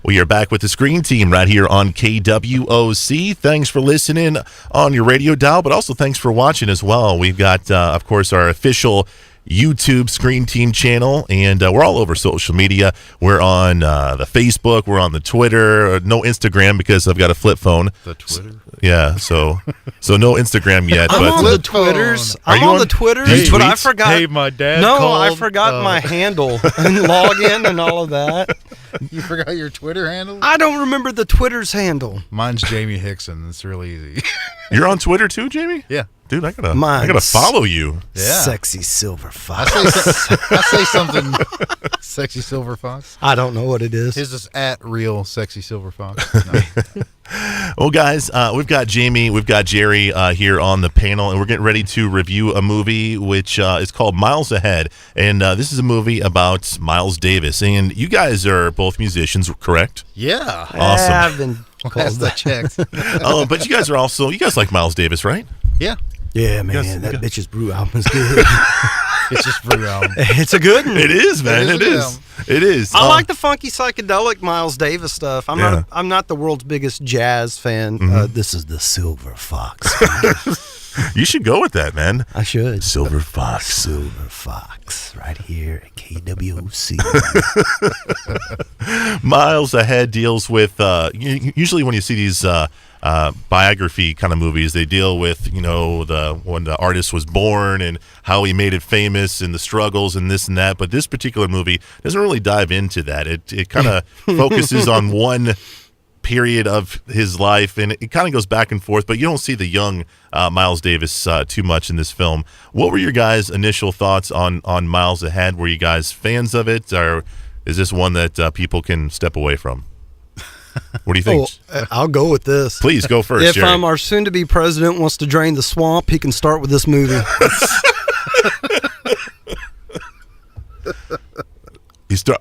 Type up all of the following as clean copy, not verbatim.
We are back with the Screen Team right here on KWOC. Thanks for listening on your radio dial, but also thanks for watching as well. We've got, of course, our official YouTube Screen Team channel, and we're all over social media. We're on the Facebook, we're on the Twitter, no Instagram because I've got a flip phone. The Twitter? Yeah, so no Instagram yet. I'm but on the Twitters. Are you I'm on the Twitters, but I forgot. Hey, my dad No, called, I forgot my handle and login and all of that. You forgot your Twitter handle? I don't remember the Twitter's handle. Mine's Jamie Hickson. It's real easy. You're on Twitter too, Jamie? Yeah. Dude, I gotta follow you. Yeah. Sexy silver fox. I say something. Sexy silver fox. I don't know what it is. His is at real sexy silver fox. No. Well, guys, we've got Jamie, we've got Jerry here on the panel, and we're getting ready to review a movie which is called Miles Ahead. And this is a movie about Miles Davis. And you guys are both musicians, correct? Yeah. Awesome. I've been Last I checked. Oh, but you guys like Miles Davis, right? Yeah. Yeah, man, Yes, that bitch's brew album is good. It's just brew album. It's a good one. It is, man. It is. It is. I like the funky psychedelic Miles Davis stuff. I'm not the world's biggest jazz fan. This is the Silver Fox. You should go with that, man. I should. Silver Fox. Silver Fox, right here at KWC. Miles Ahead deals with usually when you see these biography kind of movies, they deal with when the artist was born and how he made it famous and the struggles and this and that. But this particular movie doesn't really dive into that. It kind of focuses on one period of his life, and it kind of goes back and forth, but you don't see the young Miles Davis too much in this film. What were your guys' initial thoughts on Miles Ahead? Were you guys fans of it, or is this one that people can step away from? What do you think? I'll go with this. Please go first, If Jerry. our soon-to-be president wants to drain the swamp, he can start with this movie.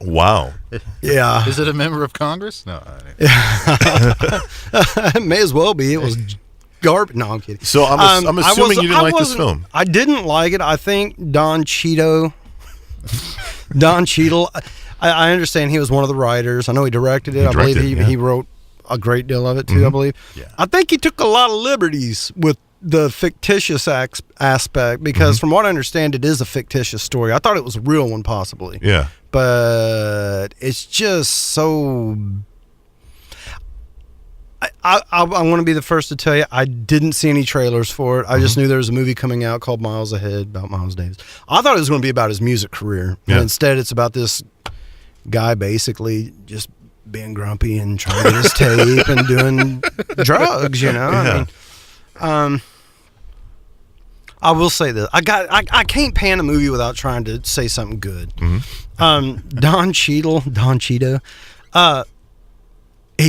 Wow. Yeah. Is it a member of Congress? No. It may as well be. It was garbage. No, I'm kidding. So I'm assuming you didn't like this film. I didn't like it. I think Don Cheadle, I understand he was one of the writers. I know he directed it. I believe he wrote a great deal of it too, I believe. Yeah. I think he took a lot of liberties with the fictitious aspect because from what I understand, it is a fictitious story. I thought it was a real one possibly. Yeah. But it's just so... I want to be the first to tell you, I didn't see any trailers for it. I just knew there was a movie coming out called Miles Ahead about Miles Davis. I thought it was going to be about his music career. Yeah. And instead, it's about this guy basically just being grumpy and trying to get his tape and doing drugs, Yeah. I mean, I will say this. I can't pan a movie without trying to say something good. Don Cheadle, he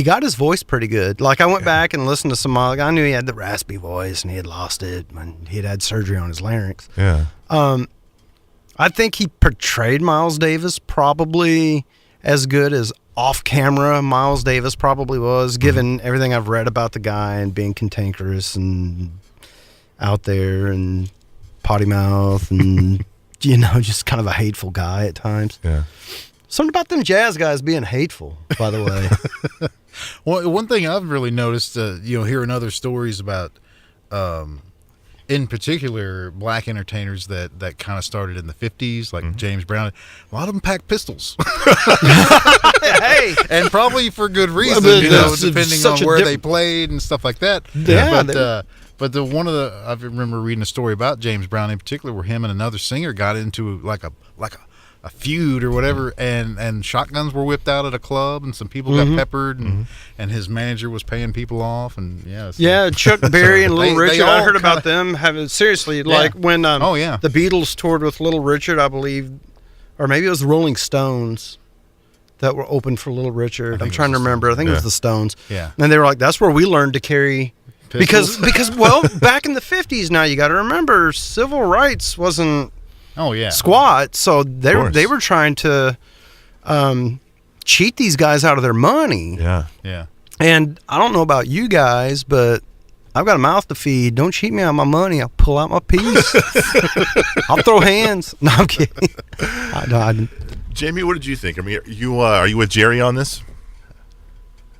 got his voice pretty good. Like, I went back and listened to some, I knew he had the raspy voice and he had lost it when he had surgery on his larynx. Yeah. I think he portrayed Miles Davis probably as good as off-camera Miles Davis probably was, given everything I've read about the guy and being cantankerous and out there and potty mouth and, just kind of a hateful guy at times. Yeah. Something about them jazz guys being hateful, by the way. Well, one thing I've really noticed, hearing other stories about, in particular, black entertainers that kind of started in the 50s, like James Brown, a lot of them packed pistols. Hey! And probably for good reason, Well, depending on where they played and stuff like that. Yeah, But I remember reading a story about James Brown in particular, where him and another singer got into like a feud or whatever, and shotguns were whipped out at a club, and some people got peppered, and his manager was paying people off, and Chuck Berry and Little they Richard. I all heard about them having like when the Beatles toured with Little Richard, I believe, or maybe it was the Rolling Stones that were open for Little Richard. I'm trying to remember. I think it was the Stones. Yeah, and they were like, that's where we learned to carry. Pistols? Because back in the 50s, now you got to remember, civil rights wasn't squat, so they were trying to cheat these guys out of their money. Yeah. And I don't know about you guys, but I've got a mouth to feed. Don't cheat me out of my money. I'll pull out my piece. I'll throw hands. No, I'm kidding. Jamie, what did you think? I mean, are you with Jerry on this?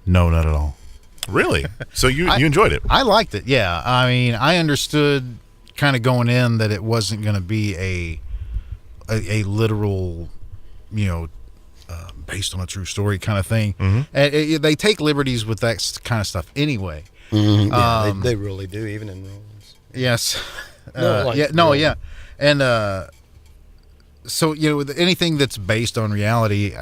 No, not at all. Really? So you enjoyed it? I liked it. Yeah, I mean, I understood kind of going in that it wasn't going to be a literal, based on a true story kind of thing. And they take liberties with that kind of stuff anyway. Yeah, they really do, even in Romans. Yes. Yeah. And so with anything that's based on reality,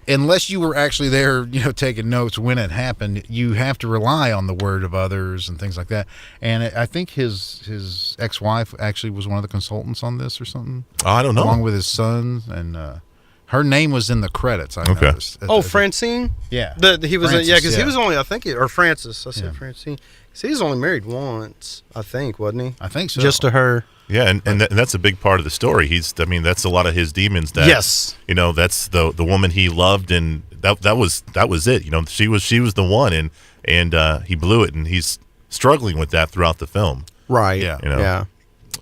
unless you were actually there, taking notes when it happened, you have to rely on the word of others and things like that. And I think his ex-wife actually was one of the consultants on this or something. Oh, I don't know. Along with his son, and her name was in the credits. I noticed. Francine. Yeah, he was. Francis, because he was only, I think, or Francis. I said Yeah. Francine. Because he was only married once, I think, wasn't he? I think so. Just to her. Yeah, and that's a big part of the story. That's a lot of his demons. That, yes. That's the woman he loved, and that was it. She was the one, and he blew it, and he's struggling with that throughout the film. Right. Yeah. Yeah.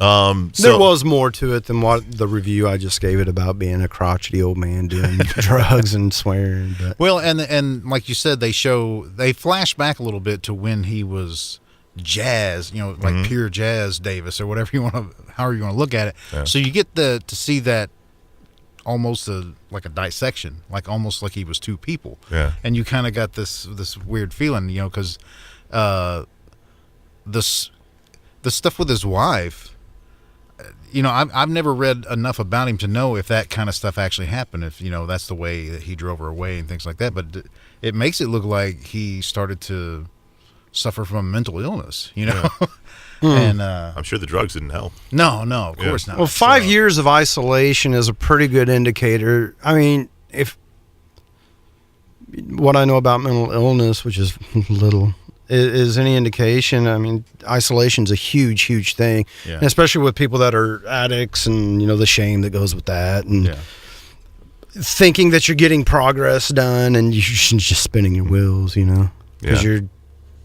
So, there was more to it than what the review I just gave it about being a crotchety old man doing drugs and swearing. But. Well, and like you said, they flash back a little bit to when he was jazz, like pure jazz Davis or whatever however you want to look at it. Yeah. So you get to see that almost like a dissection, like almost like he was two people. Yeah. And you kind of got this weird feeling, because the stuff with his wife. I've never read enough about him to know if that kind of stuff actually happened, if, that's the way that he drove her away and things like that. But it makes it look like he started to suffer from mental illness, And I'm sure the drugs didn't help. No, of course not. Well, 5 years of isolation is a pretty good indicator. I mean, if what I know about mental illness, which is little, is any indication, I mean, isolation's a huge, huge thing, Yeah. and especially with people that are addicts and, the shame that goes with that, and thinking that you're getting progress done and you're just spinning your wheels, because you're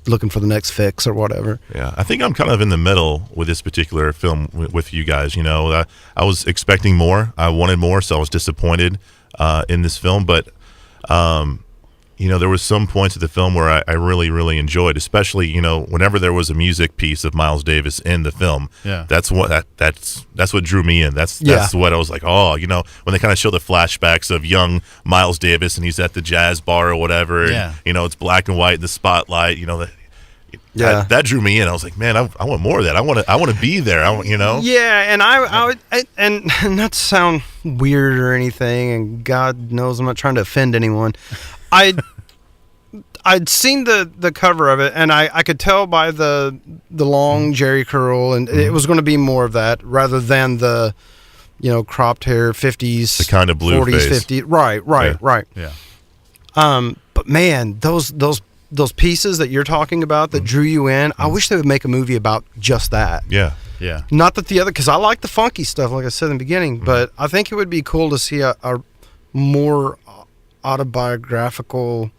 looking for the next fix or whatever. Yeah, I think I'm kind of in the middle with this particular film with you guys. I was expecting more. I wanted more, so I was disappointed in this film, but there was some points of the film where I really, really enjoyed, especially, whenever there was a music piece of Miles Davis in the film. Yeah. That's what drew me in. That's what I was like, when they kind of show the flashbacks of young Miles Davis and he's at the jazz bar or whatever, and, it's black and white in the spotlight, that drew me in. I was like, man, I want more of that. I want to be there. Yeah, and I would, and not to sound weird or anything, and God knows I'm not trying to offend anyone. I'd seen the cover of it, and I could tell by the long jerry curl, and it was going to be more of that rather than the cropped hair 50s, the kind of blue 40s, face. 50s. Right. Yeah. But man, those pieces that you're talking about that drew you in, I wish they would make a movie about just that. Yeah. Yeah. Not that the other, because I like the funky stuff, like I said in the beginning, but I think it would be cool to see a more autobiographical.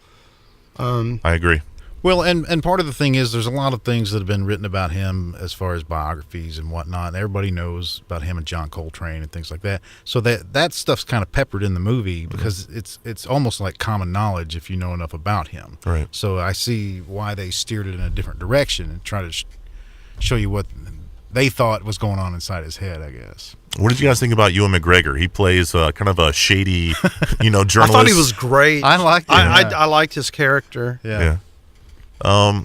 I agree. Well, and part of the thing is there's a lot of things that have been written about him as far as biographies and whatnot. And everybody knows about him and John Coltrane and things like that. So that stuff's kind of peppered in the movie because it's almost like common knowledge if you know enough about him. Right. So I see why they steered it in a different direction and try to show you what they thought was going on inside his head, I guess. What did you guys think about Ewan McGregor? He plays kind of a shady, journalist. I thought he was great. I liked him. I liked his character. Yeah. Yeah. I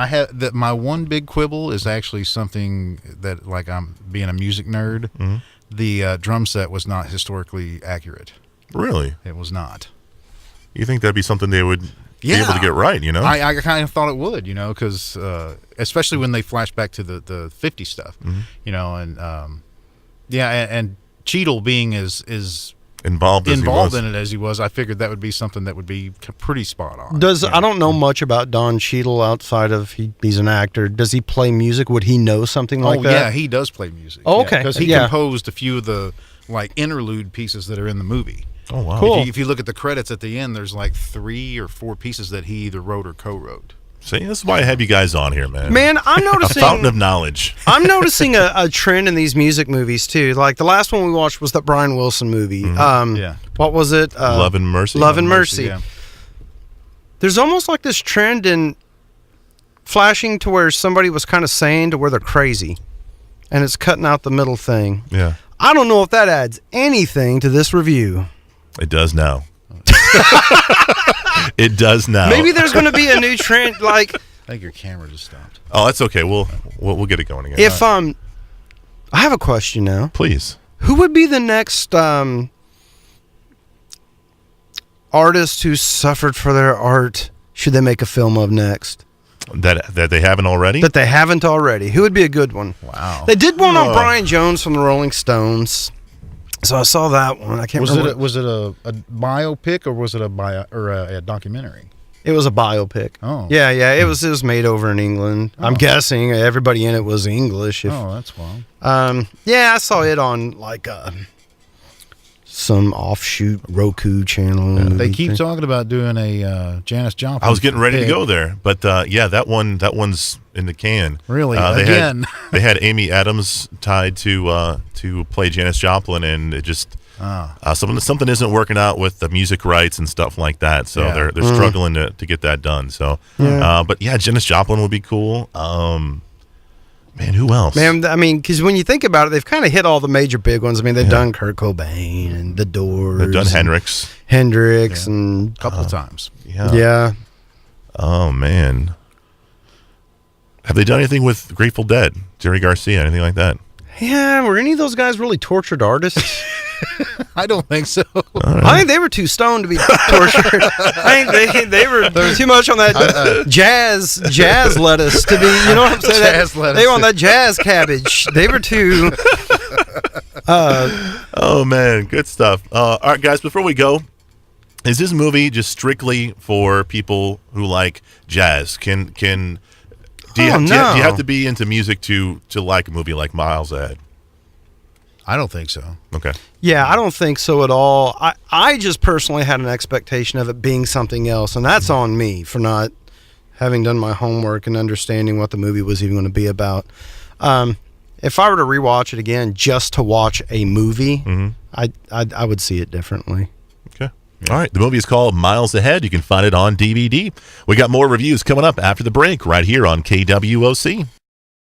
had that. My one big quibble is actually something that, like, I'm being a music nerd. Mm-hmm. The drum set was not historically accurate. Really? It was not. You think that'd be something they would be able to get right? I kind of thought it would. Because especially when they flash back to the 50 stuff. Mm-hmm. And Cheadle being as involved in it as he was, I figured that would be something that would be pretty spot on. I don't know much about Don Cheadle outside of he's an actor. Does he play music? Would he know something like that? Yeah, he does play music. Oh, okay. Because he composed a few of the interlude pieces that are in the movie. Oh, wow. Cool. If you look at the credits at the end, there's 3 or 4 pieces that he either wrote or co-wrote. See, this is why I have you guys on here, man. Man, I'm noticing a fountain of knowledge. I'm noticing a trend in these music movies too. Like the last one we watched was that Brian Wilson movie. Yeah. What was it? Love and Mercy. Love and Mercy. Yeah. there's almost like this trend in flashing to where somebody was kind of sane to where they're crazy, and it's cutting out the middle thing. Yeah. I don't know if that adds anything to this review. It does now. It does now. Maybe there's going to be a new trend. Like, I think your camera just stopped. Oh, that's okay. We'll get it going again. if I have a question now. Please. Who would be the next artist who suffered for their art? Should they make a film of next? That they haven't already? That they haven't already. Who would be a good one? Wow. They did one on Brian Jones from the Rolling Stones. So I saw that one. I can't remember. Was it a biopic or was it a documentary? It was a biopic. Oh. Yeah. It was made over in England. I'm guessing everybody in it was English. That's wild. Yeah, I saw it on like some offshoot Roku channel. They keep talking about doing a Janis Joplin. I was getting ready to go there, but that one's in the can. Really? Again? They had Amy Adams tied to play Janis Joplin, and it just something isn't working out with the music rights and stuff like that. So they're struggling to get that done. So, but yeah, Janis Joplin would be cool. Man, who else? Man, I mean, because when you think about it, they've kind of hit all the major big ones. I mean, they've done Kurt Cobain and The Doors. They've done Hendrix. And a couple of times. Yeah. Oh man, have they done anything with Grateful Dead, Jerry Garcia, anything like that? Yeah, were any of those guys really tortured artists? I don't think so. Right. I think they were too stoned to be tortured. I think they were too much on that jazz lettuce to be, you know what I'm saying? Jazz lettuce. They were on that jazz cabbage. They were too... Oh, man. Good stuff. All right, guys, before we go, is this movie just strictly for people who like jazz? Do you have to be into music to like a movie like Miles Ahead? I don't think so. Okay. Yeah, I don't think so at all. I just personally had an expectation of it being something else, and that's on me for not having done my homework and understanding what the movie was even going to be about. If I were to rewatch it again just to watch a movie, I would see it differently. Okay. All right. The movie is called Miles Ahead. You can find it on DVD. We got more reviews coming up after the break right here on KWOC.